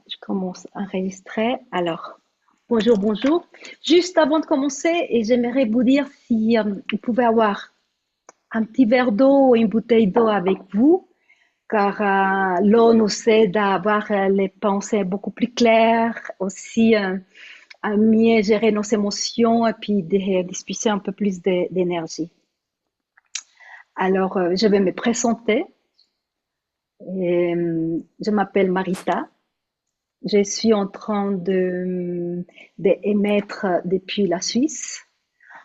Je commence à enregistrer. Alors, bonjour, bonjour. Juste avant de commencer, et j'aimerais vous dire si vous pouvez avoir un petit verre d'eau ou une bouteille d'eau avec vous, car l'eau nous aide à avoir les pensées beaucoup plus claires, aussi à mieux gérer nos émotions et puis de dispenser un peu plus d'énergie. Alors, je vais me présenter. Je m'appelle Marita. Je suis en train d'émettre depuis la Suisse.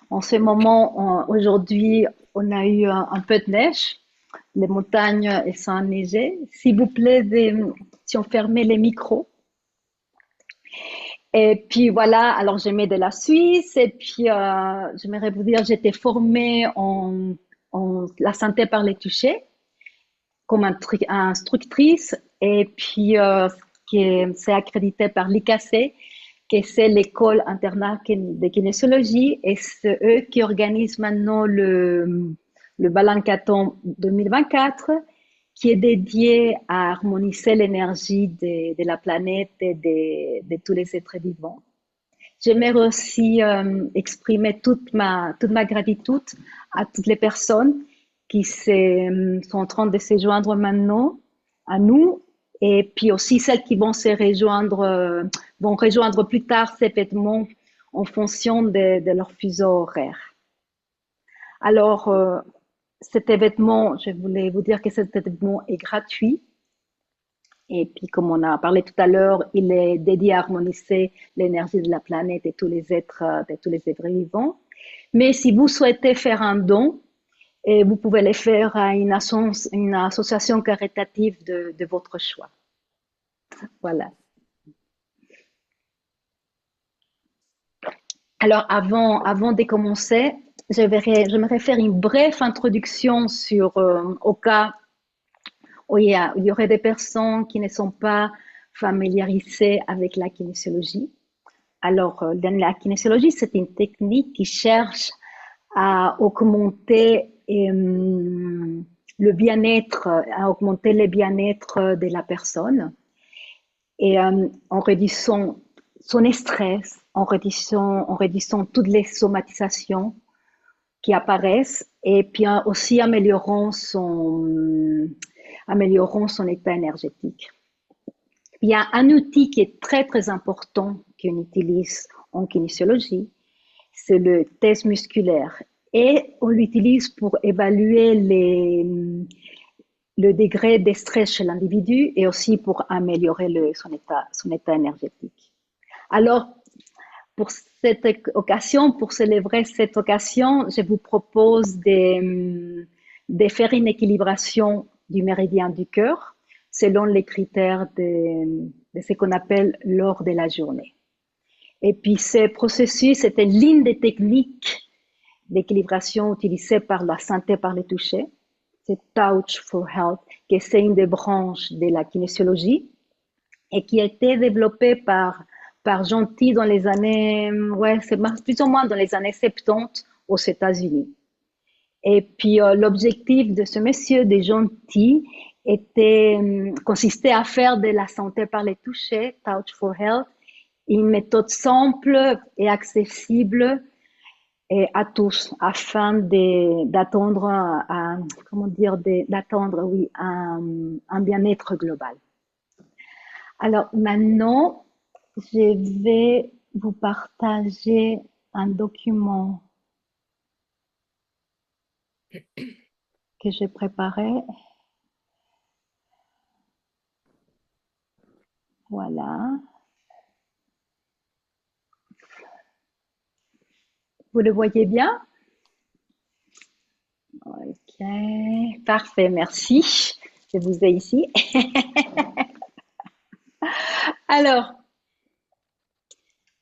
En ce moment, aujourd'hui, on a eu un peu de neige. Les montagnes sont enneigées. S'il vous plaît, si on fermait les micros. Et puis voilà, alors j'aimais de la Suisse. Et puis, j'aimerais vous dire, j'étais formée en la santé par les touchés comme instructrice. Et puis, c'est accrédité par l'ICAC, que c'est l'école internationale de kinésiologie, et c'est eux qui organisent maintenant le Balankaton 2024, qui est dédié à harmoniser l'énergie de la planète et de tous les êtres vivants. J'aimerais aussi exprimer toute ma gratitude à toutes les personnes qui sont en train de se joindre maintenant à nous, et puis aussi celles qui vont vont rejoindre plus tard ces événements en fonction de leur fuseau horaire. Alors, cet événement, je voulais vous dire que cet événement est gratuit. Et puis, comme on a parlé tout à l'heure, il est dédié à harmoniser l'énergie de la planète et de tous les êtres vivants. Mais si vous souhaitez faire un don, et vous pouvez le faire à une association caritative de votre choix. Voilà. Alors, avant de commencer, j'aimerais faire une brève introduction au cas où il y aurait des personnes qui ne sont pas familiarisées avec la kinésiologie. Alors, la kinésiologie, c'est une technique qui cherche à augmenter à augmenter le bien-être de la personne, et en réduisant son stress, en réduisant toutes les somatisations qui apparaissent, et puis aussi améliorant son état énergétique. Il y a un outil qui est très très important qu'on utilise en kinésiologie, c'est le test musculaire. Et on l'utilise pour évaluer le degré de stress chez l'individu et aussi pour améliorer son état énergétique. Alors, pour cette occasion, pour célébrer cette occasion, je vous propose de faire une équilibration du méridien du cœur selon les critères de ce qu'on appelle l'heure de la journée. Et puis, ce processus était l'une des techniques d'équilibration utilisées par la santé par les touchés. C'est Touch for Health, qui c'est une des branches de la kinésiologie et qui a été développée par Gentil dans les années, c'est plus ou moins dans les années 70 aux États-Unis. Et puis, l'objectif de ce monsieur de Gentil consistait à faire de la santé par les touchés, Touch for Health, une méthode simple et accessible et à tous afin d'attendre, oui, un bien-être global. Alors maintenant, je vais vous partager un document que j'ai préparé. Voilà. Vous le voyez bien? Ok, parfait, merci. Je vous ai ici. Alors,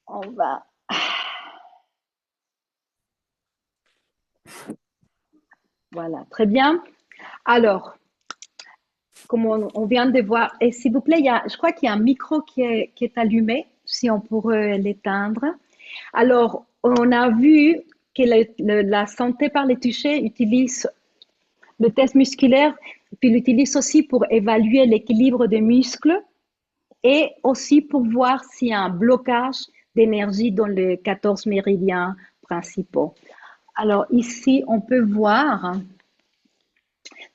on va. Voilà, très bien. Alors, comme on vient de voir, et s'il vous plaît, je crois qu'il y a un micro qui est allumé, si on pourrait l'éteindre. Alors, on a vu que la santé par les touchés utilise le test musculaire, puis l'utilise aussi pour évaluer l'équilibre des muscles et aussi pour voir s'il y a un blocage d'énergie dans les 14 méridiens principaux. Alors ici, on peut voir,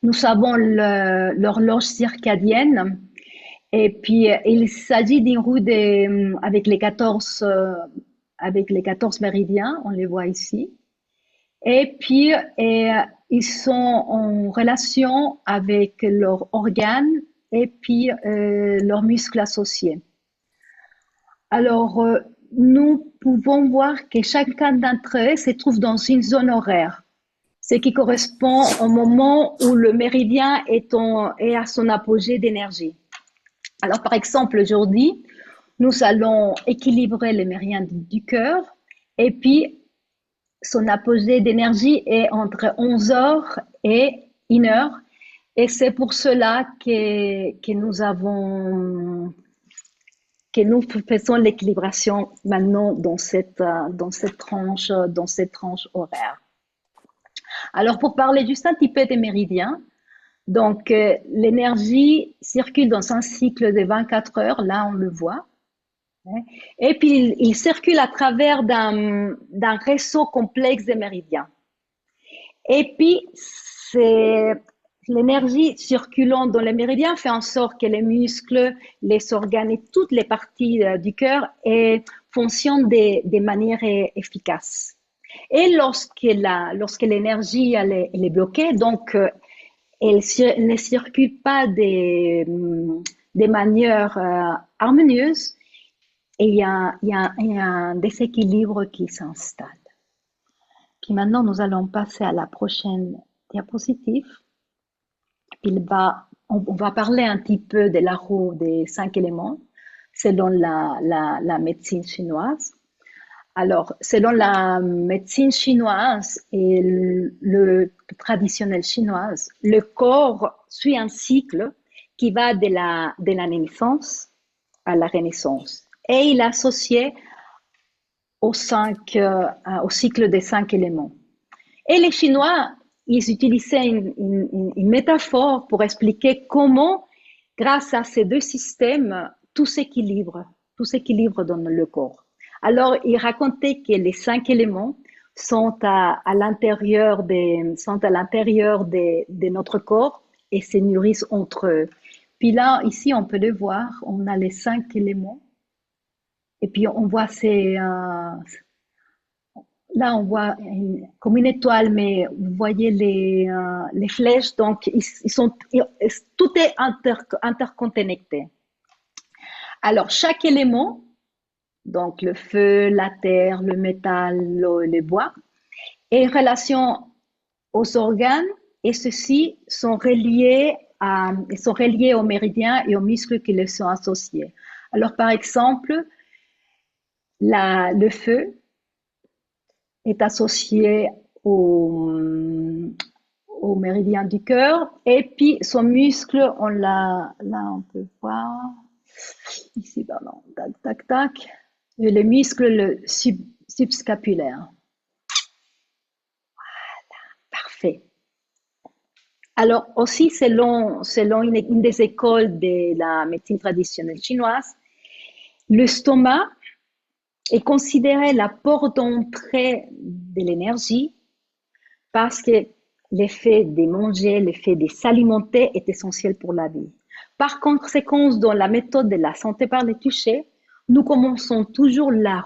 nous avons l'horloge circadienne et puis il s'agit d'une roue avec les 14 méridiens, on les voit ici. Et puis, ils sont en relation avec leurs organes et puis leurs muscles associés. Alors, nous pouvons voir que chacun d'entre eux se trouve dans une zone horaire, ce qui correspond au moment où le méridien est à son apogée d'énergie. Alors, par exemple, aujourd'hui, nous allons équilibrer les méridiens du cœur et puis son apogée d'énergie est entre 11 heures et 1 heure. Et c'est pour cela que nous faisons l'équilibration maintenant dans cette tranche horaire. Alors, pour parler juste un petit peu des méridiens, donc, l'énergie circule dans un cycle de 24 heures, là on le voit. Et puis, il circule à travers d'un réseau complexe de méridiens. Et puis, l'énergie circulant dans les méridiens fait en sorte que les muscles, les organes et toutes les parties du cœur fonctionnent de manière efficace. Et lorsque l'énergie elle est bloquée, donc elle ne circule pas de manière harmonieuse, et il y a un déséquilibre qui s'installe. Puis maintenant, nous allons passer à la prochaine diapositive. On va parler un petit peu de la roue des 5 éléments selon la médecine chinoise. Alors, selon la médecine chinoise et le traditionnel chinoise, le corps suit un cycle qui va de la naissance à la renaissance. Et il est associé au cycle des 5 éléments. Et les Chinois, ils utilisaient une métaphore pour expliquer comment, grâce à ces deux systèmes, tout s'équilibre dans le corps. Alors, ils racontaient que les 5 éléments sont à l'intérieur de notre corps et se nourrissent entre eux. Puis là, ici, on peut le voir, on a les 5 éléments. Et puis, on voit là, on voit comme une étoile, mais vous voyez les flèches, donc tout est interconnecté. Alors, chaque élément, donc le feu, la terre, le métal, l'eau et le bois, est en relation aux organes et ceux-ci sont reliés aux méridiens et aux muscles qui les sont associés. Alors, par exemple, le feu est associé au méridien du cœur et puis son muscle, là on peut voir ici, pardon, tac, tac, tac, le muscle subscapulaire. Voilà, parfait. Alors aussi, selon une des écoles de la médecine traditionnelle chinoise, le stomac est considéré la porte d'entrée de l'énergie parce que l'effet de manger, l'effet de s'alimenter est essentiel pour la vie. Par conséquent, dans la méthode de la santé par le toucher, nous commençons toujours la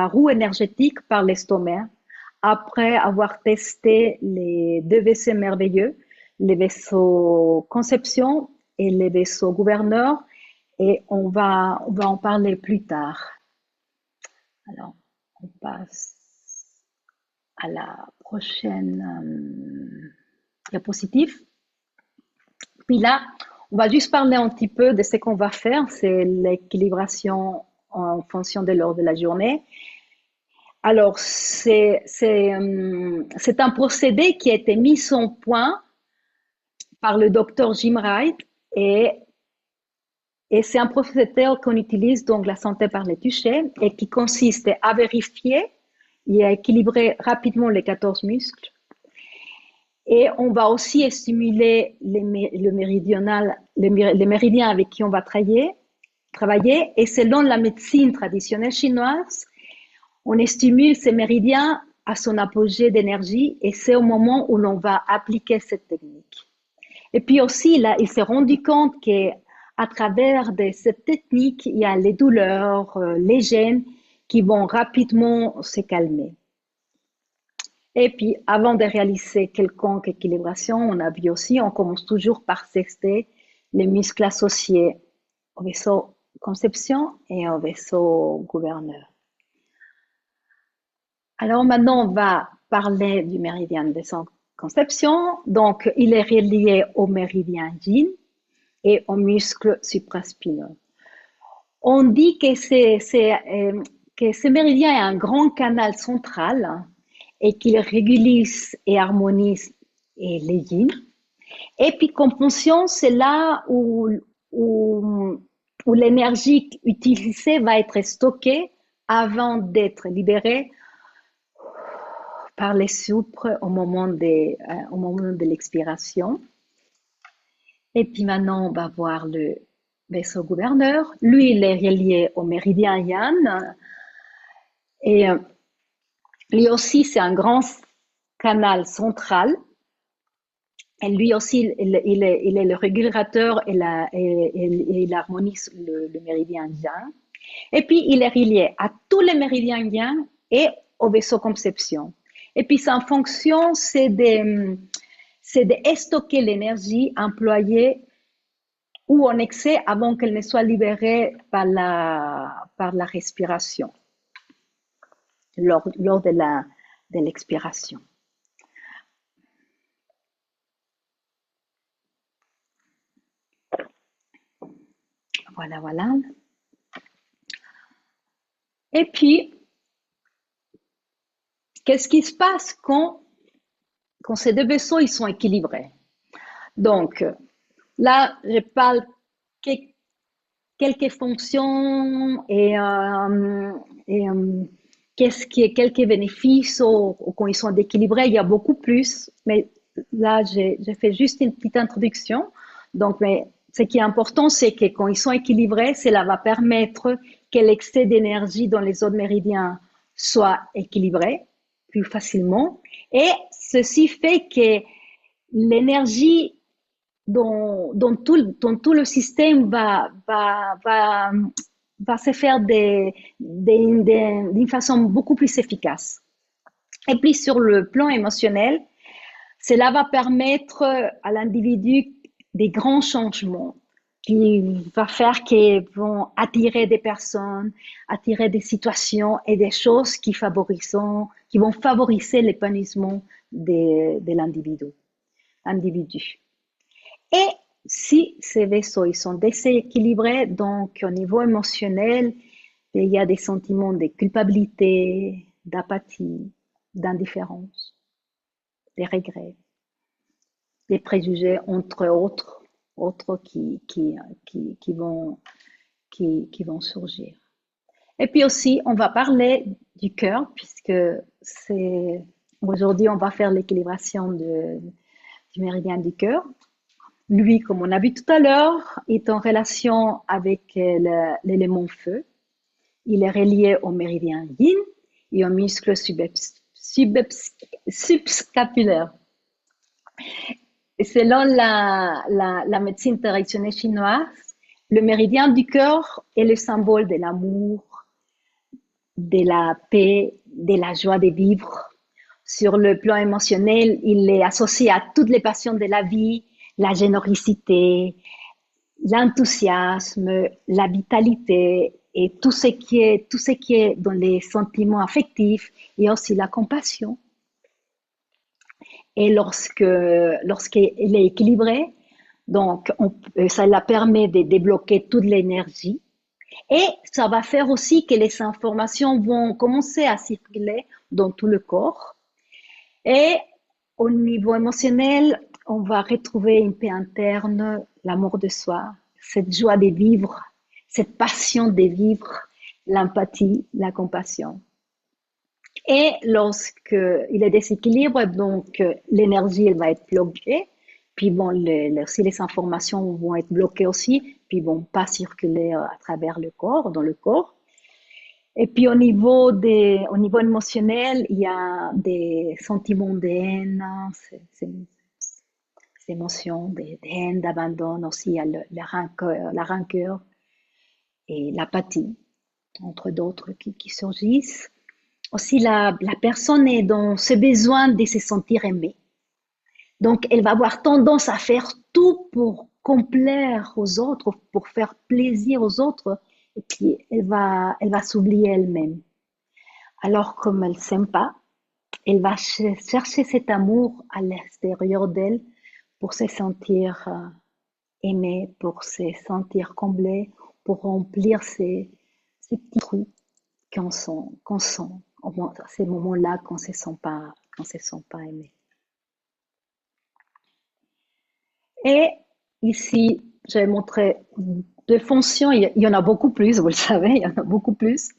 roue énergétique par l'estomac après avoir testé les 2 vaisseaux merveilleux, les vaisseaux conception et les vaisseaux gouverneurs, et on va en parler plus tard. Alors, on passe à la prochaine diapositive. Puis là, on va juste parler un petit peu de ce qu'on va faire, c'est l'équilibration en fonction de l'heure de la journée. Alors, c'est un procédé qui a été mis au point par le docteur Jim Wright et c'est un procédé qu'on utilise, donc la santé par le toucher, et qui consiste à vérifier et à équilibrer rapidement les 14 muscles. Et on va aussi stimuler les méridiens avec qui on va travailler travailler. Et selon la médecine traditionnelle chinoise, on stimule ces méridiens à son apogée d'énergie et c'est au moment où l'on va appliquer cette technique. Et puis aussi, là, il s'est rendu compte qu'à travers cette technique, il y a les douleurs, les gènes qui vont rapidement se calmer. Et puis, avant de réaliser quelconque équilibration, on a vu aussi, on commence toujours par tester les muscles associés au vaisseau conception et au vaisseau gouverneur. Alors maintenant, on va parler du méridien de vaisseau conception. Donc, il est relié au méridien yin et au muscle supraspineux. On dit que ce méridien est un grand canal central et qu'il régulise et harmonise les yin. Et puis, compulsion, c'est là où l'énergie utilisée va être stockée avant d'être libérée par les souples au moment de l'expiration. Et puis maintenant, on va voir le vaisseau gouverneur. Lui, il est relié au méridien yang. Et lui aussi, c'est un grand canal central. Et lui aussi, il est le régulateur et il harmonise le méridien yang. Et puis, il est relié à tous les méridiens yang et au vaisseau conception. Et puis, sa fonction, c'est de stocker l'énergie employée ou en excès avant qu'elle ne soit libérée par la respiration, lors de l'expiration. Voilà, voilà. Et puis, qu'est-ce qui se passe quand ces deux vaisseaux ils sont équilibrés? Donc, là, je parle quelques fonctions et quelques bénéfices quand ils sont équilibrés. Il y a beaucoup plus, mais là, j'ai fait juste une petite introduction. Donc, mais ce qui est important, c'est que quand ils sont équilibrés, cela va permettre que l'excès d'énergie dans les autres méridiens soit équilibré plus facilement. Et ceci fait que l'énergie dans tout le système va se faire d'une façon beaucoup plus efficace. Et puis sur le plan émotionnel, cela va permettre à l'individu des grands changements qui va faire qu'ils vont attirer des personnes, attirer des situations et des choses qui vont favoriser l'épanouissement de l'individu. Et si ces vaisseaux ils sont déséquilibrés, donc au niveau émotionnel, il y a des sentiments de culpabilité, d'apathie, d'indifférence, des regrets, des préjugés, entre autres qui vont surgir. Et puis aussi, on va parler du cœur, puisque aujourd'hui, on va faire l'équilibration du méridien du cœur. Lui, comme on a vu tout à l'heure, est en relation avec l'élément feu. Il est relié au méridien yin et au muscle subscapulaire. Et selon la médecine traditionnelle chinoise, le méridien du cœur est le symbole de l'amour, de la paix, de la joie de vivre. Sur le plan émotionnel, il est associé à toutes les passions de la vie, la générosité, l'enthousiasme, la vitalité et tout ce qui est dans les sentiments affectifs et aussi la compassion. Et lorsqu'il est équilibré, donc ça la permet de débloquer toute l'énergie et ça va faire aussi que les informations vont commencer à circuler dans tout le corps. Et au niveau émotionnel, on va retrouver une paix interne, l'amour de soi, cette joie de vivre, cette passion de vivre, l'empathie, la compassion. Et lorsqu'il est déséquilibre, donc l'énergie elle va être bloquée, Puis bon, si les informations vont être bloquées aussi, puis vont pas circuler à travers le corps, dans le corps. Et puis au niveau émotionnel, il y a des sentiments de haine, ces émotions de haine, d'abandon aussi, il y a la rancœur et l'apathie, entre d'autres qui surgissent. Aussi, la personne est dans ce besoin de se sentir aimée. Donc, elle va avoir tendance à faire tout pour complaire aux autres, pour faire plaisir aux autres, et puis elle va s'oublier elle-même. Alors, comme elle s'aime pas, elle va chercher cet amour à l'extérieur d'elle pour se sentir aimée, pour se sentir comblée, pour remplir ces petits trous qu'on sent à ces moments-là qu'on se sent pas aimé. Et ici, j'avais montré deux fonctions. Il y en a beaucoup plus, vous le savez, il y en a beaucoup plus.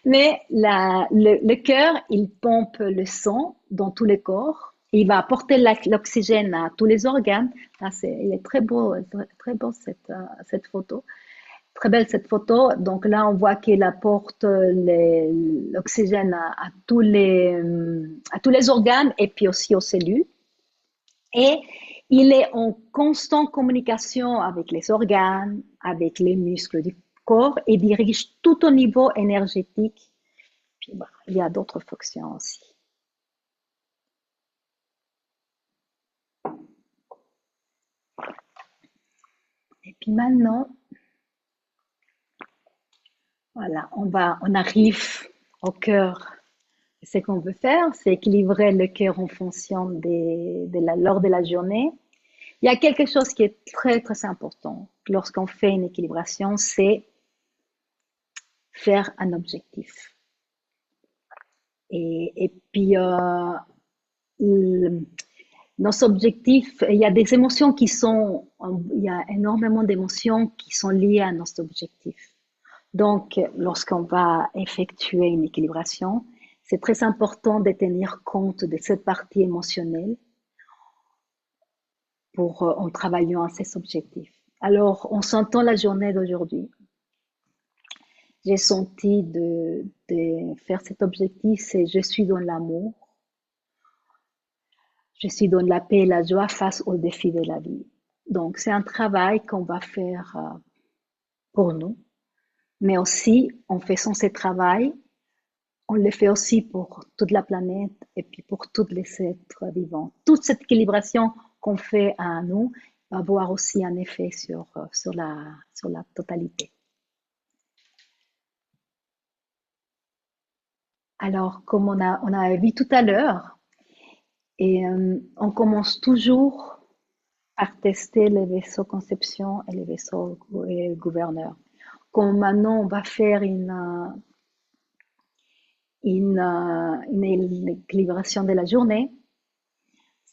Mais le cœur, il pompe le sang dans tous les corps. Et il va apporter l'oxygène à tous les organes. Là, il est très beau cette photo. Très belle cette photo. Donc là, on voit qu'il apporte l'oxygène à tous les organes et puis aussi aux cellules. Et il est en constante communication avec les organes, avec les muscles du corps et dirige tout au niveau énergétique. Puis, bah, il y a d'autres fonctions aussi. Et puis maintenant, voilà, on arrive au cœur. Ce qu'on veut faire, c'est équilibrer le cœur en fonction lors de la journée. Il y a quelque chose qui est très, très important lorsqu'on fait une équilibration, c'est faire un objectif. Et puis, nos objectifs, il y a des émotions il y a énormément d'émotions qui sont liées à nos objectifs. Donc, lorsqu'on va effectuer une équilibration, c'est très important de tenir compte de cette partie émotionnelle en travaillant à ces objectifs. Alors, en sentant la journée d'aujourd'hui, j'ai senti de faire cet objectif, c'est je suis dans l'amour, je suis dans la paix et la joie face aux défis de la vie. Donc, c'est un travail qu'on va faire pour nous, mais aussi, en faisant ce travail, on le fait aussi pour toute la planète et puis pour tous les êtres vivants. Toute cette équilibration qu'on fait à nous va avoir aussi un effet sur la totalité. Alors, comme on a vu tout à l'heure, et on commence toujours par tester les vaisseaux conception et les vaisseaux gouverneurs. Comme maintenant, on va faire une équilibration de la journée,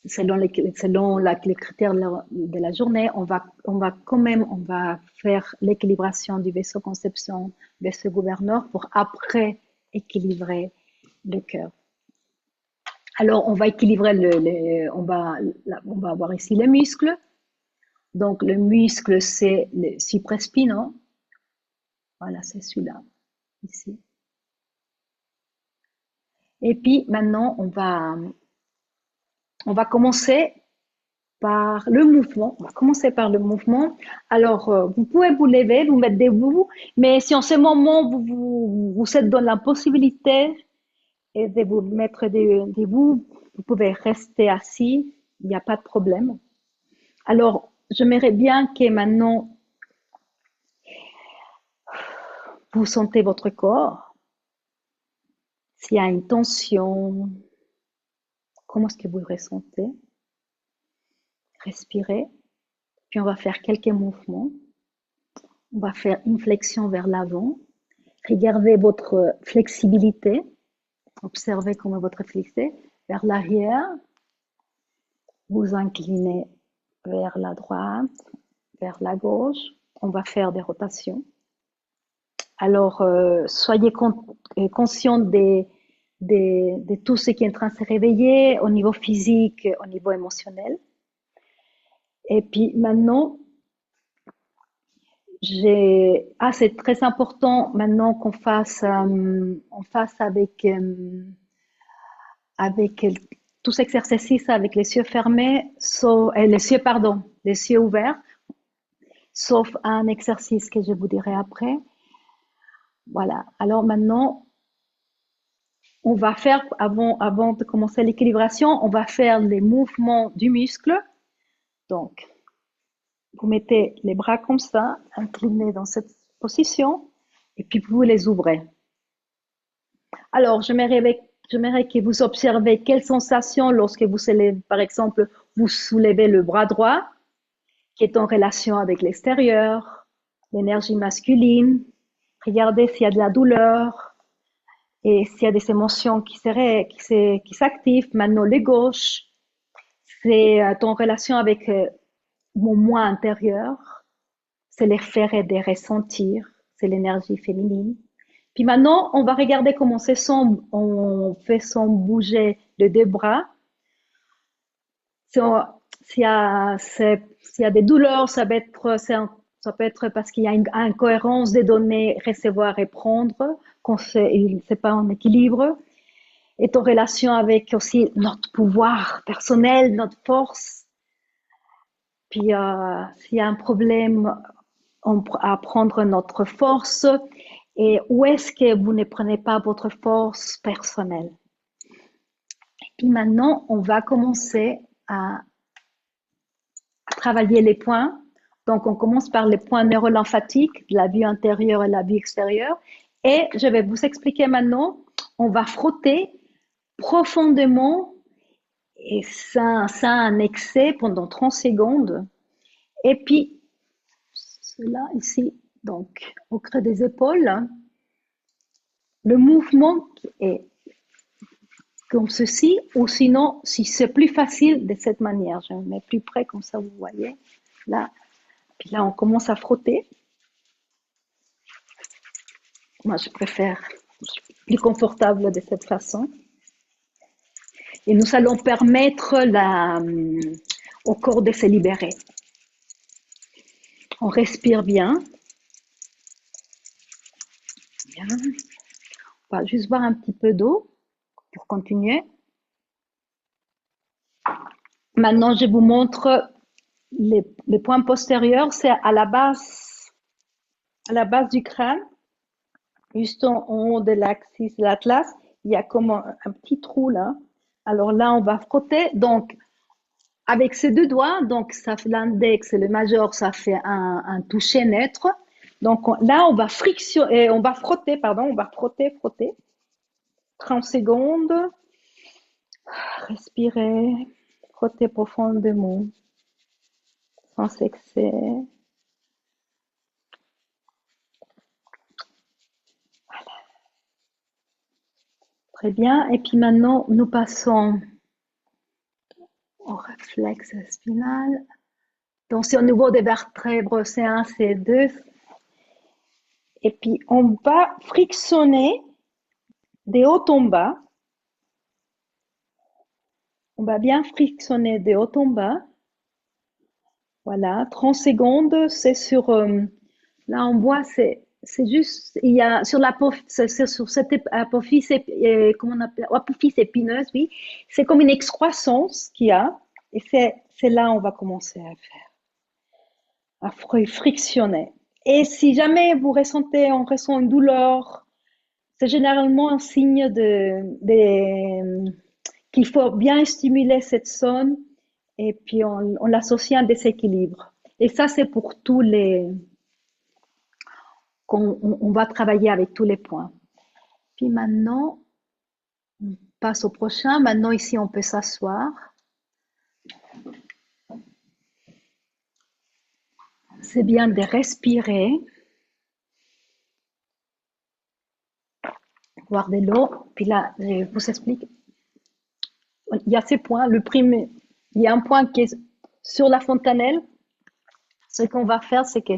selon les critères de la journée, on va faire l'équilibration du vaisseau conception, vaisseau gouverneur pour après équilibrer le cœur. Alors, on va équilibrer on va avoir ici les muscles. Donc, le muscle, c'est le supraspinal. Voilà, c'est celui-là, ici. Et puis, maintenant, on va commencer par le mouvement. On va commencer par le mouvement. Alors, vous pouvez vous lever, vous mettre debout, mais si en ce moment, vous êtes dans la possibilité de vous mettre debout, vous pouvez rester assis, il n'y a pas de problème. Alors, j'aimerais bien que maintenant, vous sentez votre corps. S'il y a une tension, comment est-ce que vous le ressentez? Respirez. Puis on va faire quelques mouvements. On va faire une flexion vers l'avant. Regardez votre flexibilité. Observez comment votre flexibilité. Vers l'arrière. Vous inclinez vers la droite, vers la gauche. On va faire des rotations. Alors, soyez conscient de tout ce qui est en train de se réveiller au niveau physique, au niveau émotionnel. Et puis maintenant, c'est très important maintenant on fasse avec tout cet exercice avec les yeux fermés, les yeux ouverts, sauf un exercice que je vous dirai après. Voilà. Alors maintenant, on va faire, avant de commencer l'équilibration, on va faire les mouvements du muscle. Donc, vous mettez les bras comme ça, inclinés dans cette position, et puis vous les ouvrez. Alors, j'aimerais que vous observez quelles sensations lorsque vous soulevez, par exemple, vous soulevez le bras droit, qui est en relation avec l'extérieur, l'énergie masculine. Regardez s'il y a de la douleur et s'il y a des émotions qui s'activent. Maintenant, les gauches, c'est en relation avec mon moi intérieur, c'est les faire et de ressentir, c'est l'énergie féminine. Puis maintenant, on va regarder comment on fait son bouger les deux bras. Si s'il y a des douleurs, ça peut être parce qu'il y a une incohérence des données recevoir et prendre, qu'on c'est pas en équilibre, et en relation avec aussi notre pouvoir personnel, notre force. Puis s'il y a un problème à prendre notre force, et où est-ce que vous ne prenez pas votre force personnelle. Et puis maintenant, on va commencer à travailler les points. Donc, on commence par les points neurolymphatiques de la vue intérieure et la vue extérieure. Et je vais vous expliquer maintenant, on va frotter profondément et ça un excès pendant 30 secondes. Et puis, cela ici, donc au creux des épaules, le mouvement est comme ceci, ou sinon, si c'est plus facile de cette manière, je me mets plus près comme ça, vous voyez, là. Puis là, on commence à frotter. Moi, je préfère, je suis plus confortable de cette façon. Et nous allons permettre au corps de se libérer. On respire bien. Bien. On va juste boire un petit peu d'eau pour continuer. Maintenant, je vous montre les points postérieurs. C'est à la base du crâne. Juste en haut de l'axe de l'atlas, il y a comme un petit trou là. Alors là, on va frotter. Donc, avec ces deux doigts, donc ça fait l'index et le majeur, ça fait un toucher neutre. Donc là, on va frotter, on va frotter. 30 secondes. Respirez, frottez profondément, sans excès. Très bien. Et puis maintenant, nous passons au réflexe spinal. Donc, c'est au niveau des vertèbres C1, C2. Et puis, on va frictionner de haut en bas. On va bien frictionner de haut en bas. Voilà, 30 secondes, c'est sur... là, on voit, c'est juste... Il y a sur sur cette apophyse, comment on appelle, apophyse épineuse, oui. C'est comme une excroissance qu'il y a. Et c'est là on va commencer à faire. À frictionner. Et si jamais on ressent une douleur, c'est généralement un signe qu'il faut bien stimuler cette zone et puis on l'associe à un déséquilibre. Et ça, c'est pour on va travailler avec tous les points. Puis maintenant, on passe au prochain. Maintenant, ici, on peut s'asseoir. C'est bien de respirer. Boire de l'eau. Puis là, je vous explique. Il y a ces points. Il y a un point qui est sur la fontanelle. Ce qu'on va faire, c'est que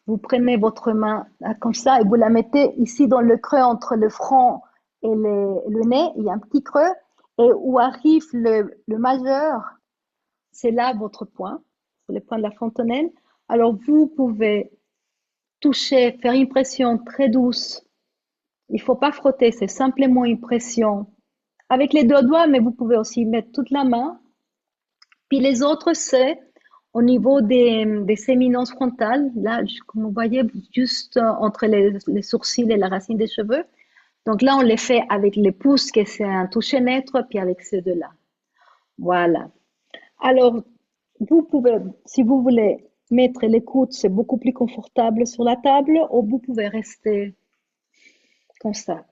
vous prenez votre main comme ça et vous la mettez ici dans le creux entre le front et le nez. Il y a un petit creux. Et où arrive le majeur, c'est là votre point. sur les points de la fontanelle. Alors, vous pouvez toucher, faire une pression très douce. Il ne faut pas frotter, c'est simplement une pression avec les deux doigts, mais vous pouvez aussi mettre toute la main. Puis les autres, c'est au niveau des séminences frontales. Là, comme vous voyez, juste entre les sourcils et la racine des cheveux. Donc là, on les fait avec les pouces, que c'est un toucher neutre, puis avec ces deux-là. Voilà. Alors, vous pouvez, si vous voulez mettre les coudes, c'est beaucoup plus confortable sur la table, ou vous pouvez rester comme ça.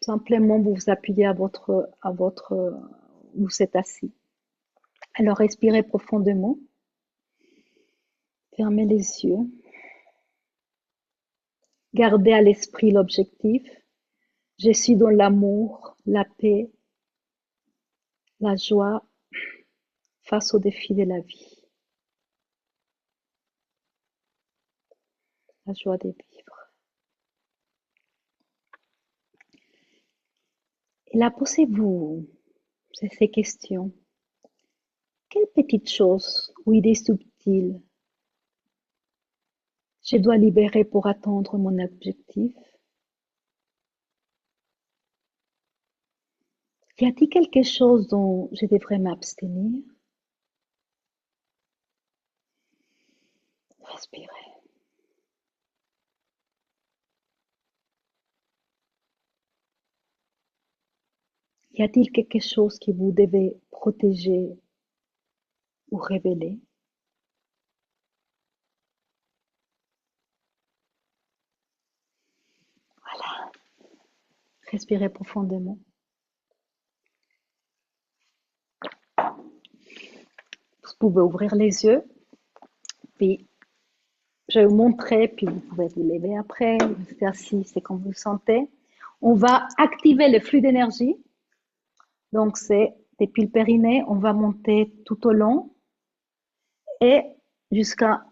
Simplement, vous vous appuyez où vous êtes assis. Alors, respirez profondément. Fermez les yeux. Gardez à l'esprit l'objectif. Je suis dans l'amour, la paix, la joie face aux défis de la vie. La joie de vivre. Et là, posez-vous ces questions. Quelle petite chose ou idée subtile je dois libérer pour atteindre mon objectif? Y a-t-il quelque chose dont je devrais m'abstenir? Respirez. Y a-t-il quelque chose que vous devez protéger ou révéler? Voilà. Respirez profondément. Vous pouvez ouvrir les yeux, puis je vais vous montrer, puis vous pouvez vous lever après, rester assis, c'est comme vous le sentez. On va activer le flux d'énergie. Donc, c'est depuis le périnée, on va monter tout au long et jusqu'à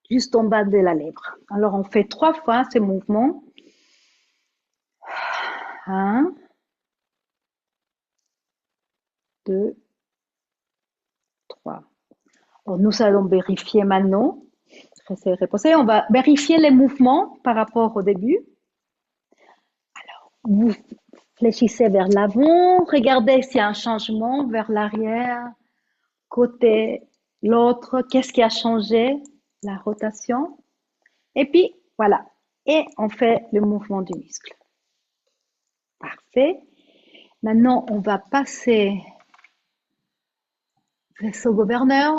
juste en bas de la lèvre. Alors, on fait 3 fois ce mouvement. 1, 2, 3. Alors, nous allons vérifier maintenant. Restez reposé. On va vérifier les mouvements par rapport au début. Alors, vous fléchissez vers l'avant. Regardez s'il y a un changement vers l'arrière, côté l'autre. Qu'est-ce qui a changé? La rotation. Et puis, voilà. Et on fait le mouvement du muscle. Parfait. Maintenant, on va passer au gouverneur.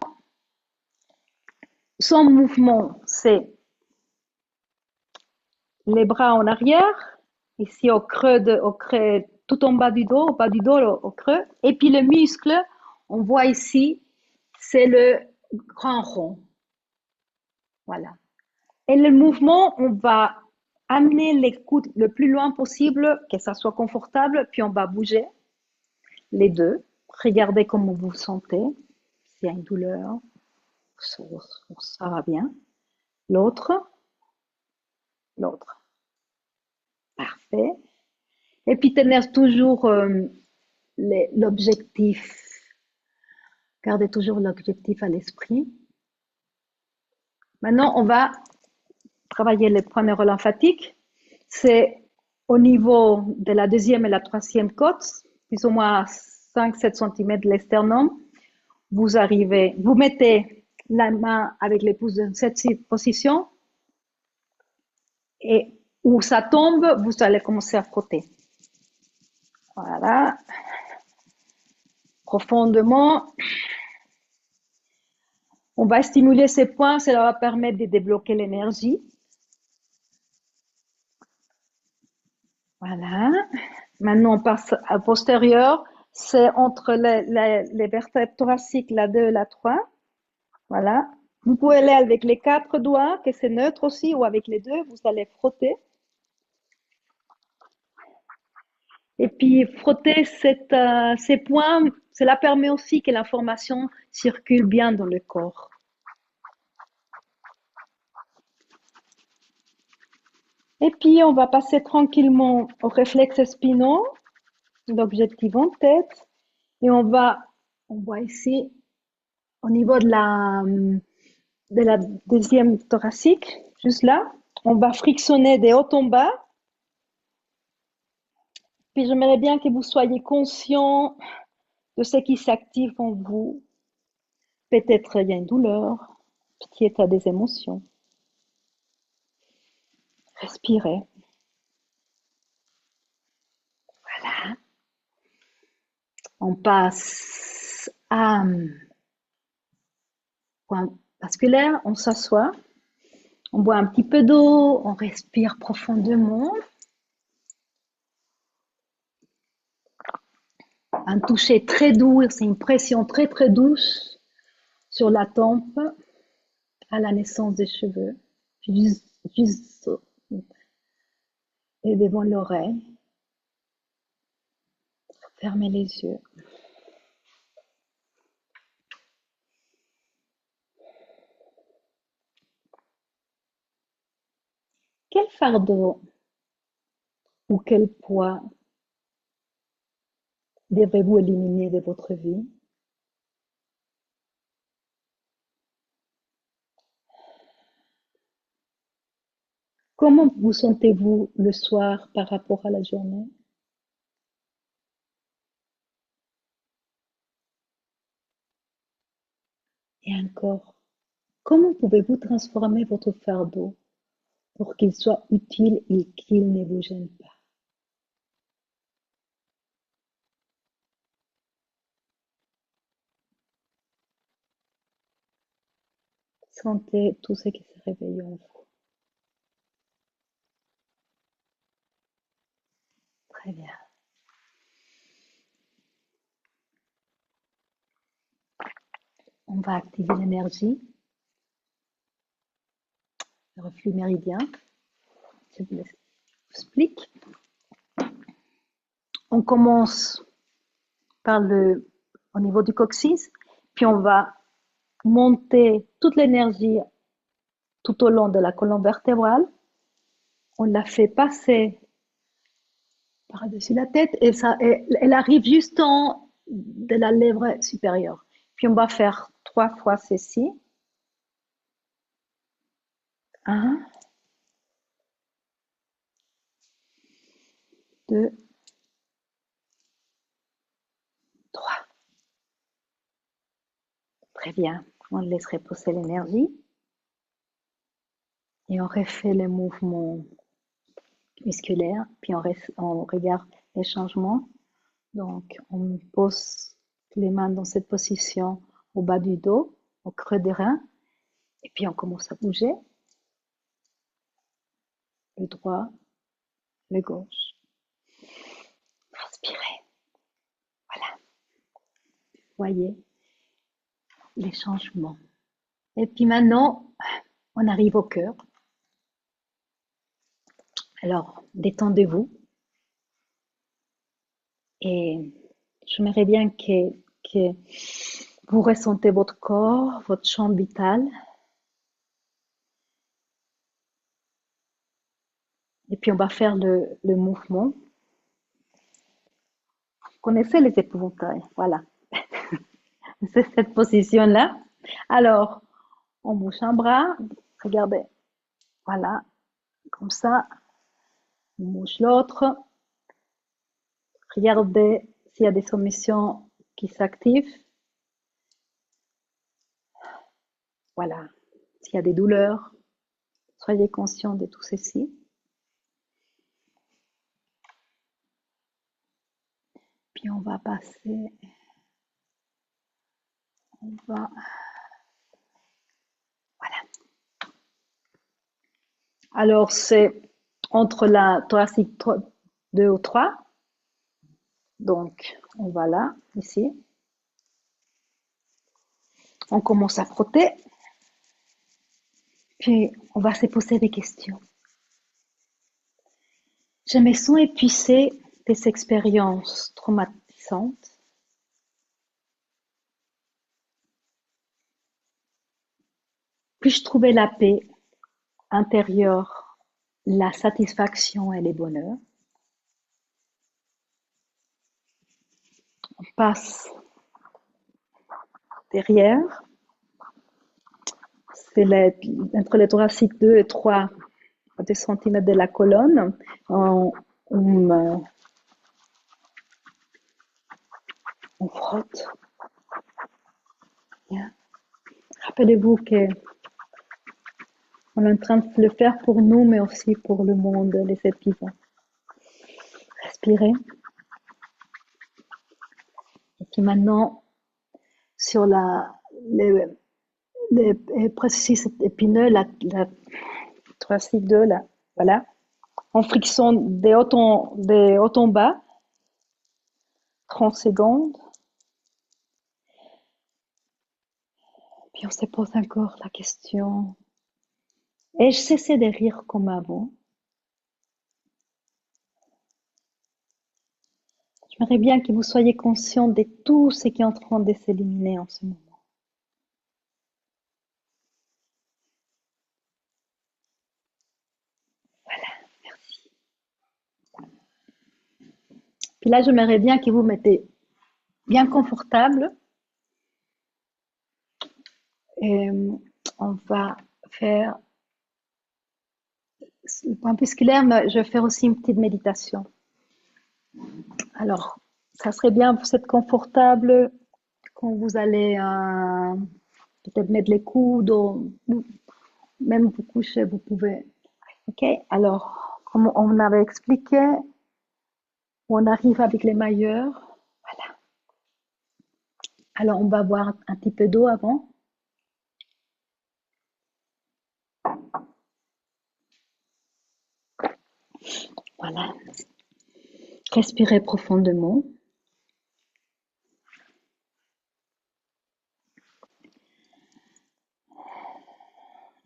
Son mouvement, c'est les bras en arrière, ici au creux, tout en bas du dos, au bas du dos, au creux. Et puis le muscle, on voit ici, c'est le grand rond. Voilà. Et le mouvement, on va amener les coudes le plus loin possible, que ça soit confortable, puis on va bouger les deux. Regardez comment vous vous sentez. S'il y a une douleur, ça va bien. L'autre. Parfait. Et puis tenir toujours l'objectif. Gardez toujours l'objectif à l'esprit. Maintenant, on va travailler les points neurolymphatiques. C'est au niveau de la deuxième et la troisième côte, plus ou moins 5-7 cm de l'esternum. Vous arrivez, vous mettez la main avec les pouces dans cette position et où ça tombe, vous allez commencer à frotter. Voilà. Profondément. On va stimuler ces points, cela va permettre de débloquer l'énergie. Voilà. Maintenant, on passe à postérieur. C'est entre les vertèbres thoraciques, la 2 et la 3. Voilà. Vous pouvez aller avec les 4 doigts, que c'est neutre aussi, ou avec les 2, vous allez frotter. Et puis, frotter ces points, cela permet aussi que l'information circule bien dans le corps. Et puis, on va passer tranquillement aux réflexes spinaux, l'objectif en tête. Et on voit ici, au niveau de la deuxième thoracique, juste là. On va frictionner de haut en bas. Puis j'aimerais bien que vous soyez conscient de ce qui s'active en vous. Peut-être il y a une douleur, peut-être des émotions. Respirez. Voilà. On passe à point vasculaire, on s'assoit, on boit un petit peu d'eau, on respire profondément. Un toucher très doux, c'est une pression très très douce sur la tempe à la naissance des cheveux, juste et devant l'oreille. Fermez les yeux. Quel fardeau ou quel poids devrez-vous éliminer de votre vie? Comment vous sentez-vous le soir par rapport à la journée? Et encore, comment pouvez-vous transformer votre fardeau pour qu'il soit utile et qu'il ne vous gêne pas? Sentez tout ce qui se réveille en vous. Très bien. On va activer l'énergie, le reflux méridien. Je vous explique. On commence par au niveau du coccyx, puis on va monter toute l'énergie tout au long de la colonne vertébrale. On la fait passer par-dessus la tête et elle arrive juste en haut de la lèvre supérieure. Puis on va faire 3 fois ceci. 1, 2, 3. Très bien. On laisse reposer l'énergie et on refait les mouvements musculaires. Puis on regarde les changements. Donc, on pose les mains dans cette position au bas du dos, au creux des reins. Et puis, on commence à bouger. Le droit, le gauche. Respirez. Voilà. Voyez les changements. Et puis maintenant, on arrive au cœur. Alors, détendez-vous. Et j'aimerais bien que vous ressentez votre corps, votre champ vital. Et puis, on va faire le mouvement. Vous connaissez les épouvantails, voilà. C'est cette position-là. Alors, on bouge un bras, regardez, voilà, comme ça, on bouge l'autre. Regardez s'il y a des soumissions qui s'activent. Voilà, s'il y a des douleurs, soyez conscient de tout ceci. Puis on va passer, voilà. Alors, c'est entre la thoracique 2 ou 3. Donc, on va là, ici. On commence à frotter. Puis, on va se poser des questions. Je me sens épuisée des expériences traumatisantes. Puis-je trouver la paix intérieure, la satisfaction et le bonheur? On passe derrière. C'est entre les thoraciques 2 et 3 centimètres de la colonne. On, on frotte. Bien. Rappelez-vous que on est en train de le faire pour nous, mais aussi pour le monde, les êtres vivants. Respirez. Et puis maintenant, sur les processus épineux, la thoracique 2, là, voilà. En friction des haut en bas, 30 secondes. Puis on se pose encore la question, ai-je cessé de rire comme avant? J'aimerais bien que vous soyez conscient de tout ce qui est en train de s'éliminer en ce moment. Voilà, merci. Puis là, j'aimerais bien que vous mettez bien confortable. Et on va faire le point musculaire, mais je vais faire aussi une petite méditation. Alors, ça serait bien, vous êtes confortable quand vous allez peut-être mettre les coudes, ou même vous coucher, vous pouvez. Ok, alors, comme on avait expliqué, on arrive avec les mailleurs. Voilà. Alors, on va boire un petit peu d'eau avant. Voilà. Respirez profondément.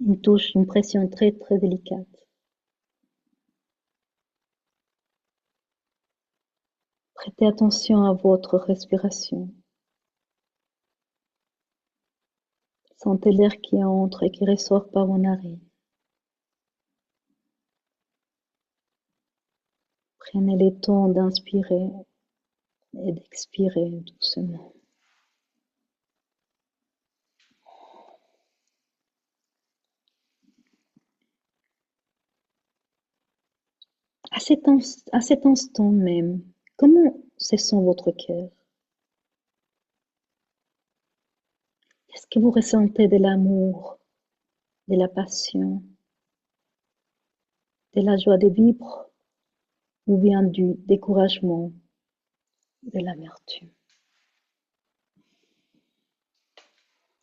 Une touche, une pression très très délicate. Prêtez attention à votre respiration. Sentez l'air qui entre et qui ressort par vos narines. Prenez le temps d'inspirer et d'expirer doucement. À cet instant même, comment se sent votre cœur? Est-ce que vous ressentez de l'amour, de la passion, de la joie de vivre ou bien du découragement, de l'amertume?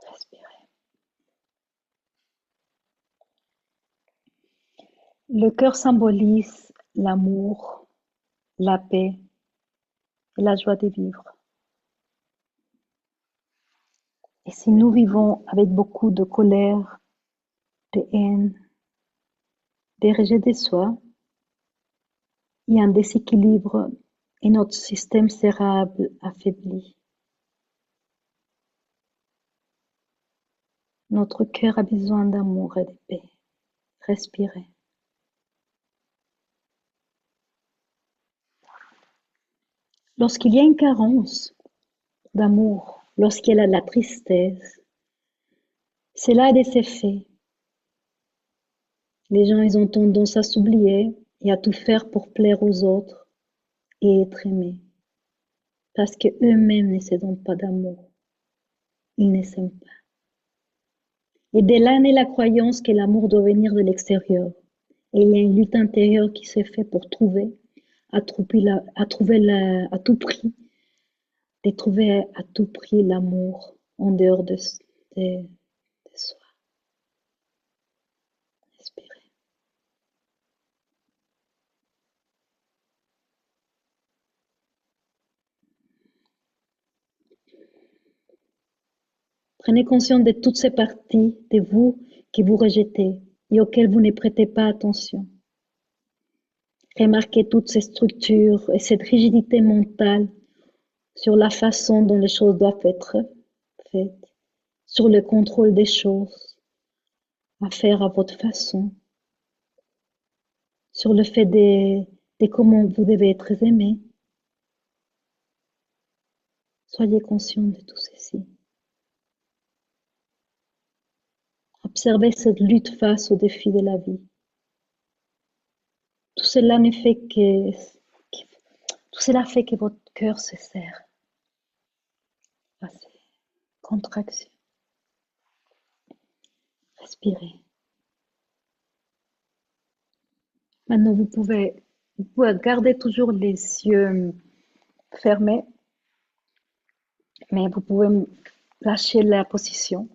Respirez. Le cœur symbolise l'amour, la paix et la joie de vivre. Et si nous vivons avec beaucoup de colère, de haine, de rejet de soi, il y a un déséquilibre et notre système cérébral affaibli. Notre cœur a besoin d'amour et de paix. Respirez. Lorsqu'il y a une carence d'amour, lorsqu'il y a la tristesse, cela a des effets. Les gens, ils ont tendance à s'oublier et à tout faire pour plaire aux autres et être aimés. Parce qu'eux-mêmes ne se donnent pas d'amour. Ils ne s'aiment pas. Et de là naît la croyance que l'amour doit venir de l'extérieur. Et il y a une lutte intérieure qui se fait pour trouver, à tout prix, de trouver à tout prix l'amour en dehors de soi. Respirez. Prenez conscience de toutes ces parties de vous que vous rejetez et auxquelles vous ne prêtez pas attention. Remarquez toutes ces structures et cette rigidité mentale sur la façon dont les choses doivent être faites, sur le contrôle des choses à faire à votre façon, sur le fait de comment vous devez être aimé. Soyez conscient de tout ceci. Observez cette lutte face aux défis de la vie. Tout cela ne fait tout cela fait que votre cœur se serre. Passez. Contraction. Respirez. Maintenant, vous pouvez garder toujours les yeux fermés, mais vous pouvez lâcher la position.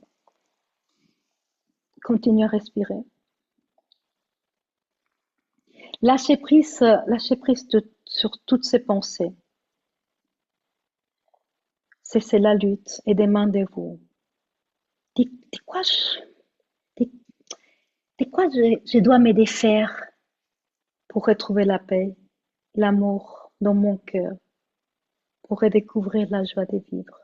Continuez à respirer. Lâchez prise sur toutes ces pensées. Cessez la lutte et demandez-vous, de, de quoi, de, de quoi je dois me défaire pour retrouver la paix, l'amour dans mon cœur, pour redécouvrir la joie de vivre.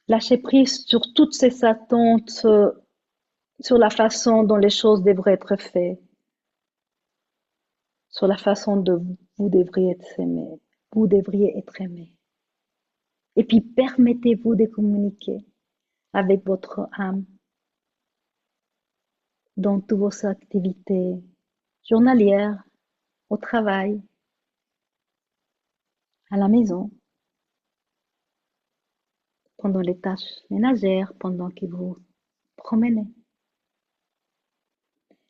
Lâchez prise sur toutes ces attentes, sur la façon dont les choses devraient être faites, sur la façon dont vous devriez être aimé. Vous devriez être aimé. Et puis permettez-vous de communiquer avec votre âme dans toutes vos activités journalières, au travail, à la maison, pendant les tâches ménagères, pendant que vous promenez.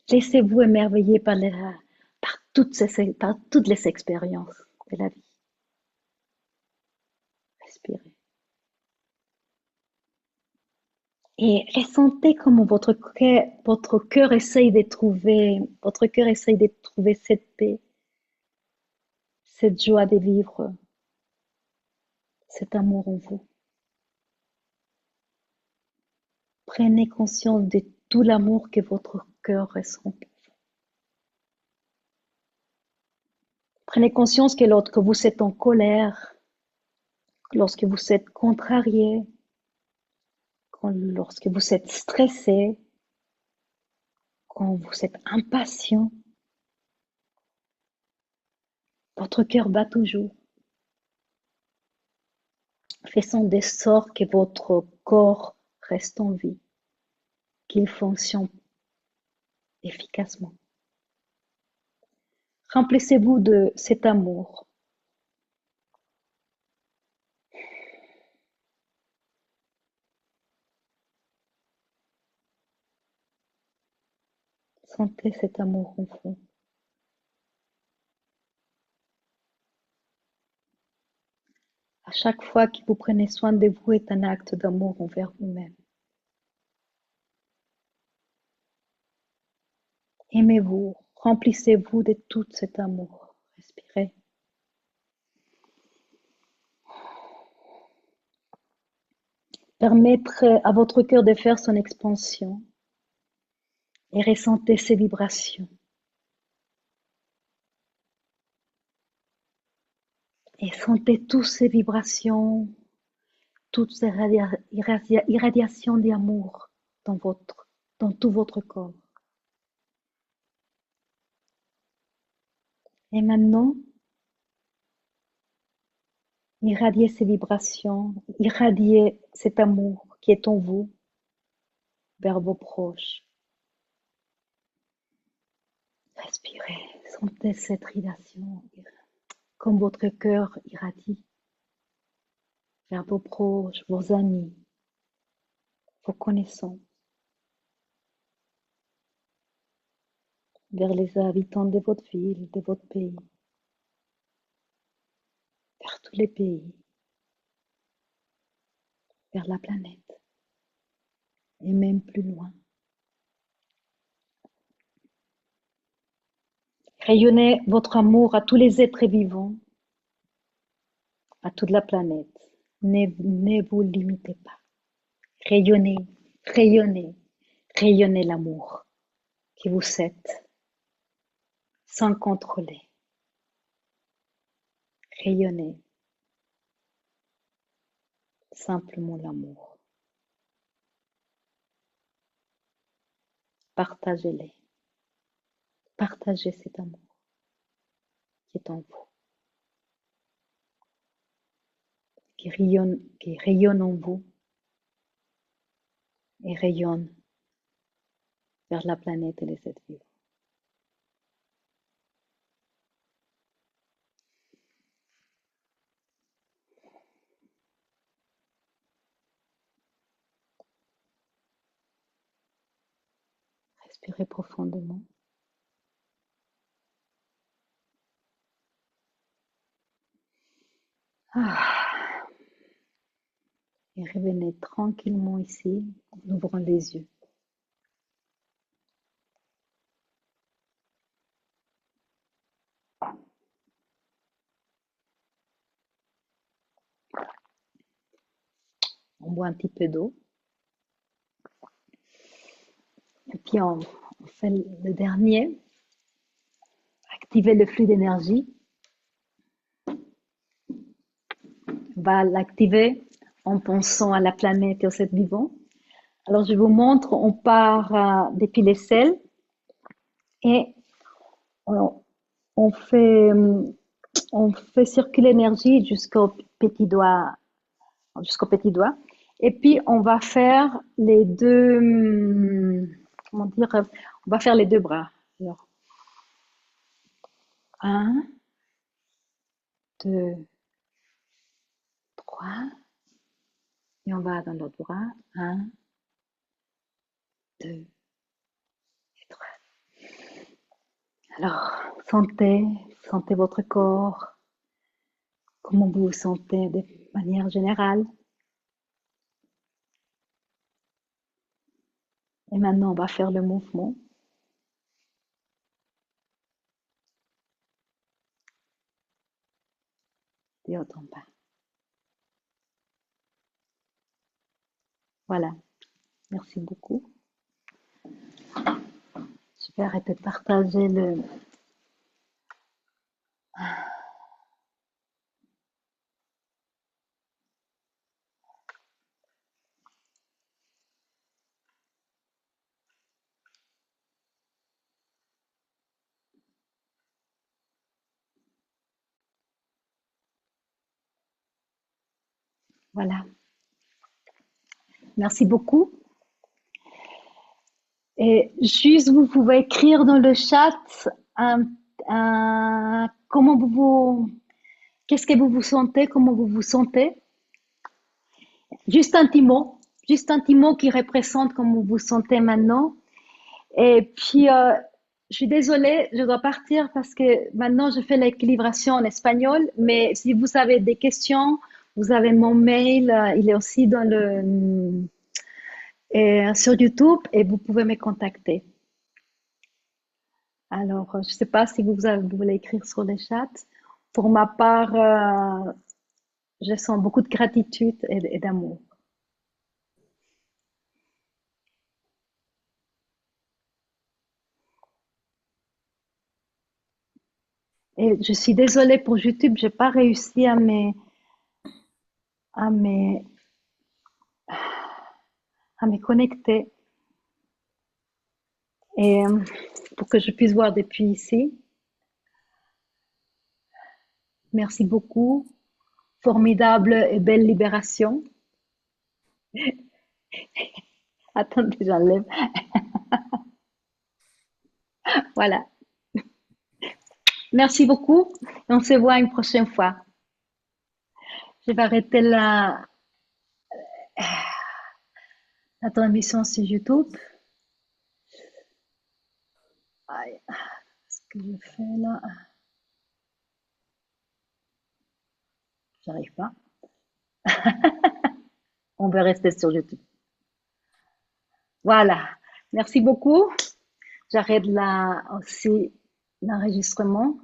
Laissez-vous émerveiller par toutes les expériences de la vie. Respirez. Et ressentez comment votre cœur essaye de trouver cette paix, cette joie de vivre, cet amour en vous. Prenez conscience de tout l'amour que votre cœur ressent. Prenez conscience que lorsque vous êtes en colère, lorsque vous êtes contrarié, lorsque vous êtes stressé, quand vous êtes impatient, votre cœur bat toujours, faisant de sorte que votre corps reste en vie, qu'il fonctionne efficacement. Remplissez-vous de cet amour. Sentez cet amour en vous. À chaque fois que vous prenez soin de vous est un acte d'amour envers vous-même. Aimez-vous, remplissez-vous de tout cet amour. Respirez. Permettre à votre cœur de faire son expansion et ressentez ses vibrations. Et sentez toutes ces vibrations, toutes ces irradiations d'amour dans tout votre corps. Et maintenant, irradiez ces vibrations, irradiez cet amour qui est en vous vers vos proches. Respirez, sentez cette radiation comme votre cœur irradie vers vos proches, vos amis, vos connaissances, vers les habitants de votre ville, de votre pays, vers tous les pays, vers la planète et même plus loin. Rayonnez votre amour à tous les êtres vivants, à toute la planète. Ne vous limitez pas. Rayonnez, rayonnez, rayonnez l'amour que vous êtes sans contrôler. Rayonnez simplement l'amour. Partagez-les. Partagez cet amour qui est en vous, qui rayonne en vous et rayonne vers la planète et les êtres vivants. Respirez profondément. Ah, et revenez tranquillement ici en ouvrant les yeux. On boit un petit peu d'eau. Et puis on fait le dernier. Activer le flux d'énergie. On va l'activer en pensant à la planète et aux êtres vivants. Alors je vous montre, on part depuis les selles et on, on fait, on fait circuler l'énergie jusqu'au petit doigt. Et puis on va faire les deux, comment dire, on va faire les deux bras. Alors, 1, 2, 3, et on va dans l'autre bras. 1, 2 et 3. Alors, sentez votre corps, comment vous vous sentez de manière générale. Et maintenant, on va faire le mouvement. Et haut en bas. Voilà. Merci beaucoup. Je vais arrêter de partager le... Voilà. Merci beaucoup. Et juste, vous pouvez écrire dans le chat comment qu'est-ce que vous vous sentez, comment vous vous sentez. Juste un petit mot qui représente comment vous vous sentez maintenant. Et puis, je suis désolée, je dois partir parce que maintenant je fais l'équilibration en espagnol. Mais si vous avez des questions, vous avez mon mail, il est aussi sur YouTube et vous pouvez me contacter. Alors, je ne sais pas si vous voulez écrire sur le chat. Pour ma part, je sens beaucoup de gratitude et d'amour. Et je suis désolée pour YouTube, j'ai pas réussi à me, à me connecter. Et pour que je puisse voir depuis ici. Merci beaucoup. Formidable et belle libération. Attendez, j'enlève. Voilà. Merci beaucoup. Et on se voit une prochaine fois. Je vais arrêter la transmission sur YouTube. Aïe, ce que je fais là, j'arrive pas. On va rester sur YouTube. Voilà. Merci beaucoup. J'arrête là aussi l'enregistrement.